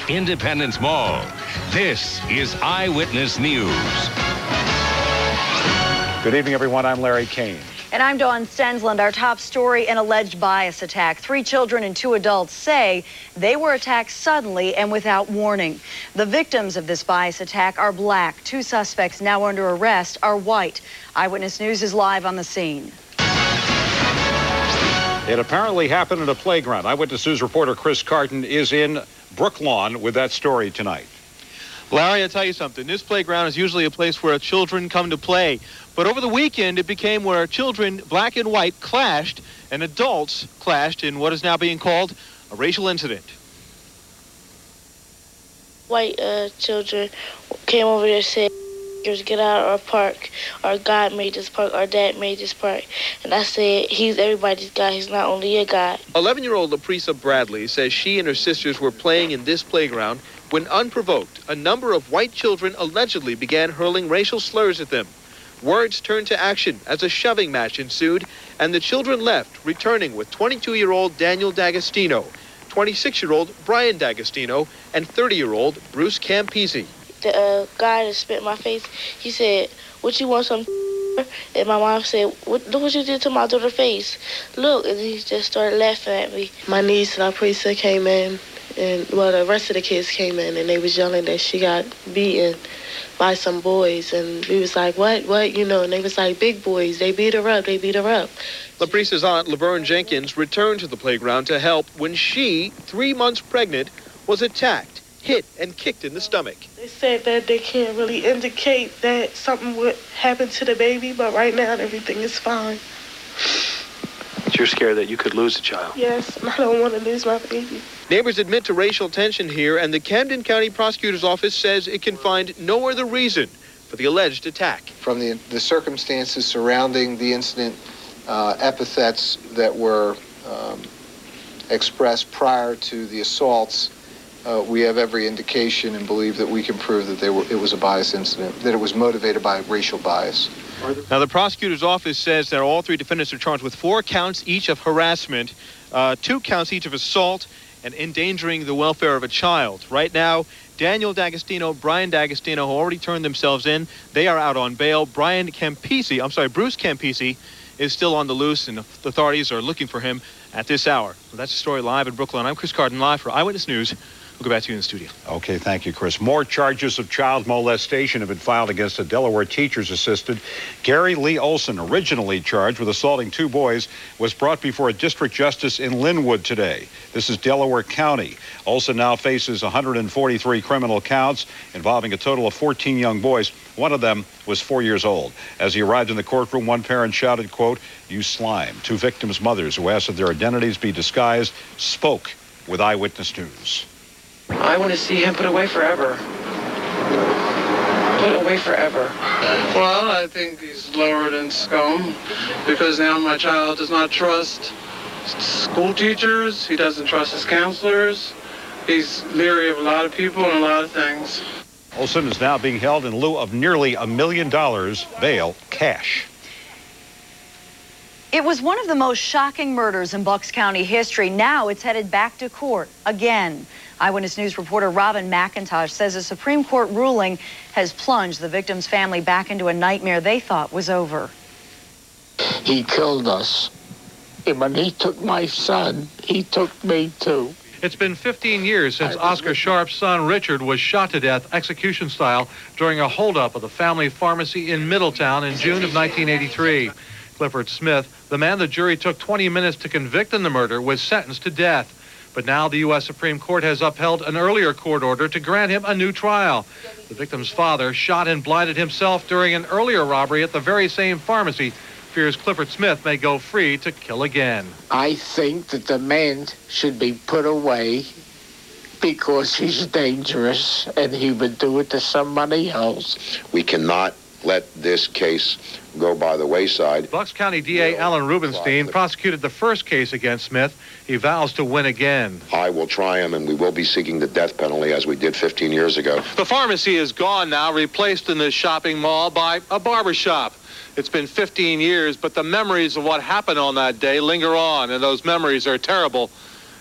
Independence Mall. This is Eyewitness News. Good evening, everyone. I'm Larry Kane. And I'm Dawn Stensland. Our top story, an alleged bias attack. 3 children and 2 adults say they were attacked suddenly and without warning. The victims of this bias attack are black. 2 suspects now under arrest are white. Eyewitness News is live on the scene. It apparently happened at a playground. Eyewitness News reporter Chris Carton is in Brooklawn with that story tonight. Larry, I'll tell you something. This playground is usually a place where children come to play. But over the weekend, it became where children, black and white, clashed, and adults clashed in what is now being called a racial incident. White children came over there and said, get out of our park. Our God made this park. Our dad made this park. And I said, he's everybody's God. He's not only a God. 11-year-old Laprisa Bradley says she and her sisters were playing in this playground when, unprovoked, a number of white children allegedly began hurling racial slurs at them. Words turned to action as a shoving match ensued, and the children left, returning with 22-year-old Daniel D'Agostino, 26-year-old Brian D'Agostino, and 30-year-old Bruce Campisi. The guy that spit in my face, he said, "What you want, some?" And my mom said, look what you did to my daughter's face. Look, and he just started laughing at me. My niece, Laprisa, came in, and the rest of the kids came in, and they was yelling that she got beaten by some boys, and we was like, what, and they was like, big boys, they beat her up. Laprisa's aunt, Laverne Jenkins, returned to the playground to help when she, 3 months pregnant, was attacked, hit, and kicked in the stomach. They said that they can't really indicate that something would happen to the baby, but right now everything is fine. But you're scared that you could lose a child. Yes, and I don't want to lose my baby. Neighbors admit to racial tension here, and the Camden County Prosecutor's Office says it can find no other reason for the alleged attack. From the circumstances surrounding the incident, epithets that were expressed prior to the assaults, we have every indication and believe that we can prove that it was a bias incident, that it was motivated by racial bias. Now, the prosecutor's office says that all 3 defendants are charged with 4 counts each of harassment, 2 counts each of assault, and endangering the welfare of a child. Right now, Daniel D'Agostino, Brian D'Agostino, who already turned themselves in, they are out on bail. Bruce Campisi, is still on the loose, and authorities are looking for him at this hour. Well, that's the story live in Brooklyn. I'm Chris Carton, live for Eyewitness News. We'll go back to you in the studio. Okay, thank you, Chris. More charges of child molestation have been filed against a Delaware teacher's assistant. Gary Lee Olson, originally charged with assaulting 2 boys, was brought before a district justice in Linwood today. This is Delaware County. Olson now faces 143 criminal counts involving a total of 14 young boys. One of them was 4 years old. As he arrived in the courtroom, one parent shouted, quote, "You slime." 2 victims' mothers, who asked that their identities be disguised, spoke with Eyewitness News. I want to see him put away forever. Put away forever. Well, I think he's lower than scum because now my child does not trust school teachers. He doesn't trust his counselors. He's leery of a lot of people and a lot of things. Olson is now being held in lieu of nearly $1 million bail cash. It was one of the most shocking murders in Bucks County history. Now it's headed back to court again. Eyewitness News reporter Robin McIntosh says a Supreme Court ruling has plunged the victim's family back into a nightmare they thought was over. He killed us. And when he took my son, he took me too. It's been 15 years since Oscar Sharp's son Richard was shot to death execution style during a holdup of the family pharmacy in Middletown in June of 1983. Clifford Smith, the man the jury took 20 minutes to convict in the murder, was sentenced to death. But now the U.S. Supreme Court has upheld an earlier court order to grant him a new trial. The victim's father, shot and blinded himself during an earlier robbery at the very same pharmacy, fears Clifford Smith may go free to kill again. I think that the man should be put away because he's dangerous and he would do it to somebody else. We cannot let this case go by the wayside. Bucks County DA Alan Rubenstein prosecuted the first case against Smith. He vows to win again. I will try him, and we will be seeking the death penalty as we did 15 years ago. The pharmacy is gone now, replaced in this shopping mall by a barber shop. It's been 15 years, but the memories of what happened on that day linger on, and those memories are terrible.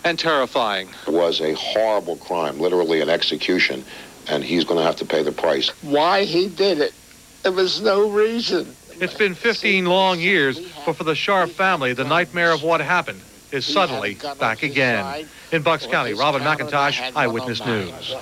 and terrifying. It was a horrible crime, literally an execution, and he's going to have to pay the price. Why he did it, there was no reason. It's been 15 long years, but for the Sharp family, the nightmare of what happened is suddenly back again. In Bucks County, Robin McIntosh, Eyewitness News.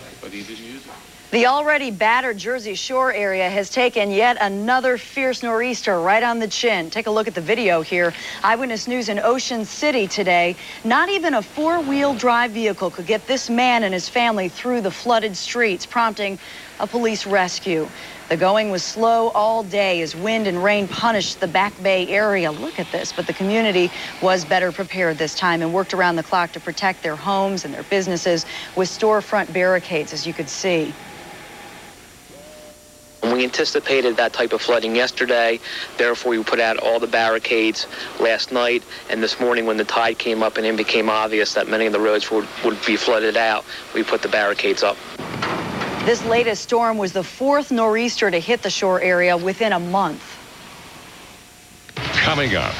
The already battered Jersey Shore area has taken yet another fierce nor'easter right on the chin. Take a look at the video here. Eyewitness News in Ocean City today. Not even a four-wheel drive vehicle could get this man and his family through the flooded streets, prompting a police rescue. The going was slow all day as wind and rain punished the Back Bay area. Look at this, but the community was better prepared this time and worked around the clock to protect their homes and their businesses with storefront barricades, as you could see. We anticipated that type of flooding yesterday, therefore we put out all the barricades last night, and this morning when the tide came up and it became obvious that many of the roads would be flooded out, we put the barricades up. This latest storm was the fourth nor'easter to hit the shore area within a month. Coming up.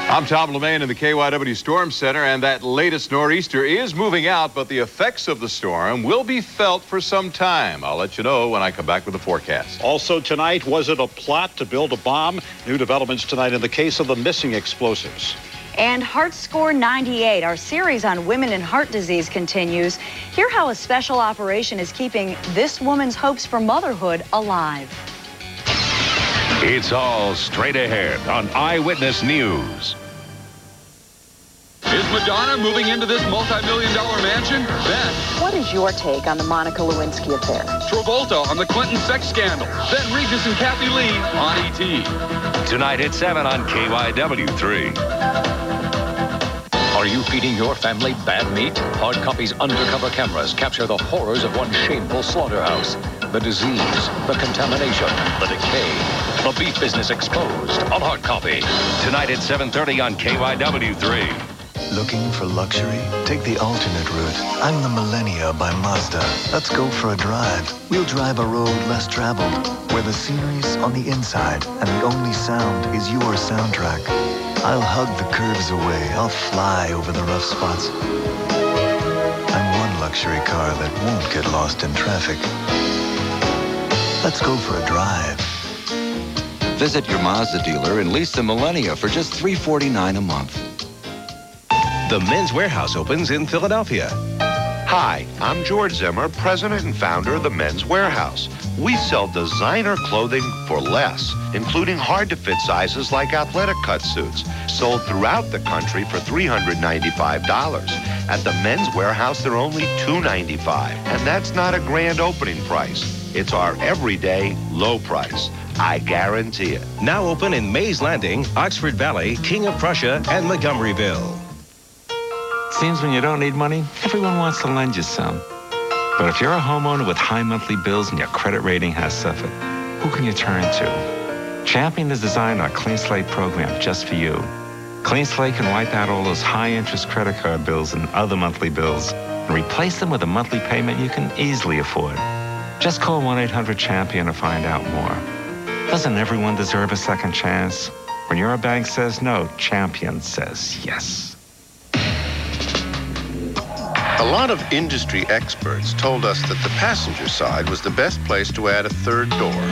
I'm Tom LeMain in the KYW Storm Center, and that latest nor'easter is moving out, but the effects of the storm will be felt for some time. I'll let you know when I come back with the forecast. Also tonight, was it a plot to build a bomb? New developments tonight in the case of the missing explosives. And Heart Score 98, our series on women and heart disease, continues. Hear how a special operation is keeping this woman's hopes for motherhood alive. It's all straight ahead on Eyewitness News. Is Madonna moving into this multi-million-dollar mansion? Then, What is your take on the Monica Lewinsky affair? Travolta on the Clinton sex scandal. Then Regis and Kathy Lee on E.T. Tonight at 7 on KYW 3. Are you feeding your family bad meat? Hard Copy's undercover cameras capture the horrors of one shameful slaughterhouse. The disease, the contamination, the decay. The beef business exposed on Hard Copy. Tonight at 7:30 on KYW 3. Looking for luxury? Take the alternate route. I'm the Millennia by Mazda. Let's go for a drive. We'll drive a road less traveled, where the scenery's on the inside and the only sound is your soundtrack. I'll hug the curves away. I'll fly over the rough spots. I'm one luxury car that won't get lost in traffic. Let's go for a drive. Visit your Mazda dealer and lease the Millennia for just $349 a month. The Men's Warehouse opens in Philadelphia. Hi, I'm George Zimmer, president and founder of the Men's Warehouse. We sell designer clothing for less, including hard-to-fit sizes like athletic cut suits, sold throughout the country for $395. At the Men's Warehouse, they're only $295, and that's not a grand opening price. It's our everyday low price. I guarantee it. Now open in Mays Landing, Oxford Valley, King of Prussia, and Montgomeryville. Seems when you don't need money, everyone wants to lend you some. But if you're a homeowner with high monthly bills and your credit rating has suffered, who can you turn to? Champion has designed our Clean Slate program just for you. Clean Slate can wipe out all those high-interest credit card bills and other monthly bills and replace them with a monthly payment you can easily afford. Just call 1-800-CHAMPION to find out more. Doesn't everyone deserve a second chance? When your bank says no, Champion says yes. A lot of industry experts told us that the passenger side was the best place to add a third door.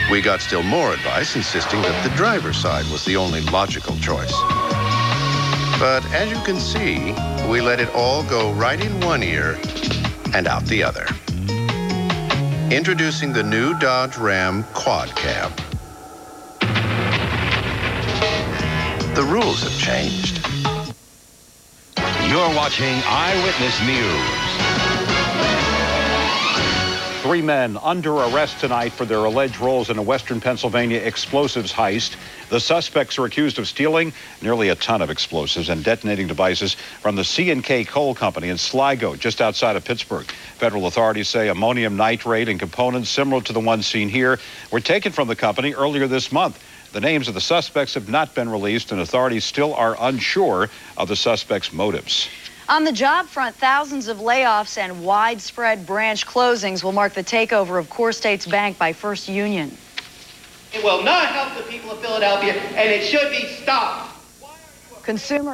We got still more advice insisting that the driver's side was the only logical choice. But as you can see, we let it all go right in one ear and out the other. Introducing the new Dodge Ram Quad Cab. The rules have changed. You're watching Eyewitness News. 3 men under arrest tonight for their alleged roles in a Western Pennsylvania explosives heist. The suspects are accused of stealing nearly a ton of explosives and detonating devices from the C&K Coal Company in Sligo, just outside of Pittsburgh. Federal authorities say ammonium nitrate and components similar to the ones seen here were taken from the company earlier this month. The names of the suspects have not been released, and authorities still are unsure of the suspects' motives. On the job front, thousands of layoffs and widespread branch closings will mark the takeover of Core States Bank by First Union. It will not help the people of Philadelphia, and it should be stopped. Consumer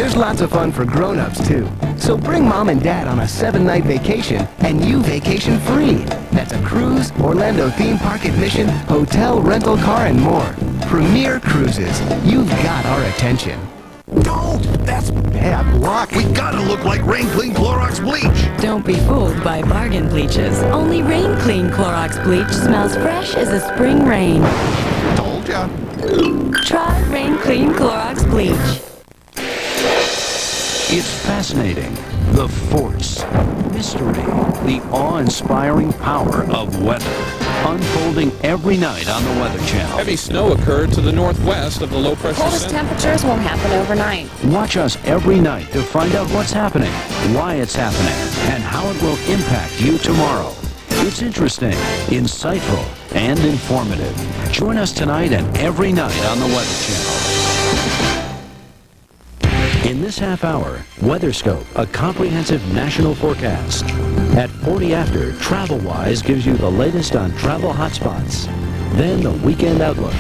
There's lots of fun for grown-ups, too. So bring mom and dad on a 7-night vacation, and you vacation free. That's a cruise, Orlando theme park admission, hotel, rental car, and more. Premier Cruises. You've got our attention. Don't! That's bad luck. We gotta look like Rain Clean Clorox bleach. Don't be fooled by bargain bleaches. Only Rain Clean Clorox bleach smells fresh as a spring rain. Told ya. Try Rain Clean Clorox bleach. It's fascinating. The force, mystery, the awe-inspiring power of weather. Unfolding every night on the Weather Channel. Heavy snow occurred to the northwest of the low-pressure Coldest center. temperatures won't happen overnight. Watch us every night to find out what's happening, why it's happening, and how it will impact you tomorrow. It's interesting, insightful, and informative. Join us tonight and every night on the Weather Channel. In this half hour, WeatherScope, a comprehensive national forecast. At 40 after, TravelWise gives you the latest on travel hotspots. Then the weekend outlook.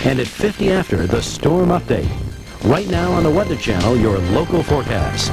And at 50 after, the storm update. Right now on the Weather Channel, your local forecast.